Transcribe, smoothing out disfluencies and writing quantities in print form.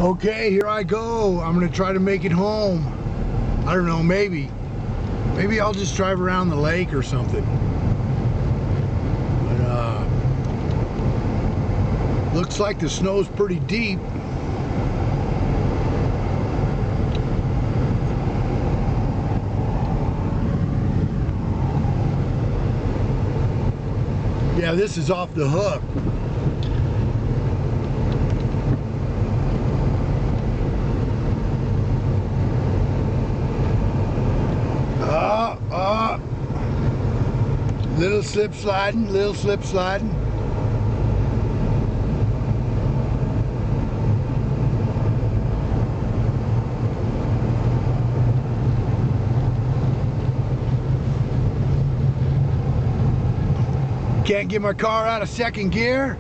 Okay, here I go. I'm gonna try to make it home. I don't know, maybe I'll just drive around the lake or something. But looks like the snow's pretty deep. Yeah, this is off the hook. Little slip sliding, little slip sliding. Can't get my car out of second gear.